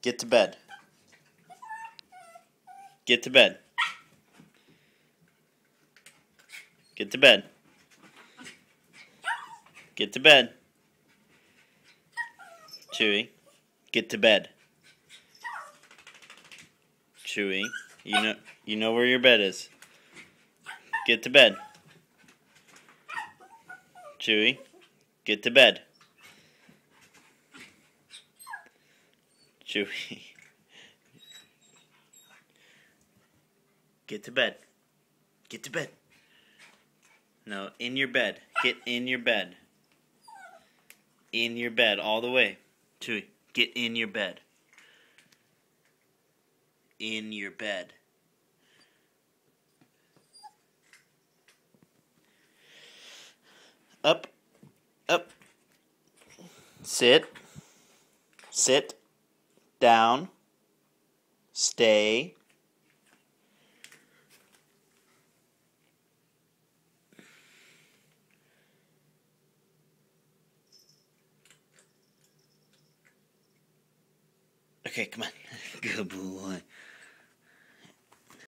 Get to bed. Get to bed. Get to bed. Get to bed. Chewy, get to bed. Chewy, you know where your bed is. Get to bed. Chewy, get to bed. Chewy, get to bed. Get to bed. No, in your bed. Get in your bed. In your bed all the way. Chewy, get in your bed. In your bed. Up. Up. Sit. Sit. Down. Stay. Okay, come on. Good boy.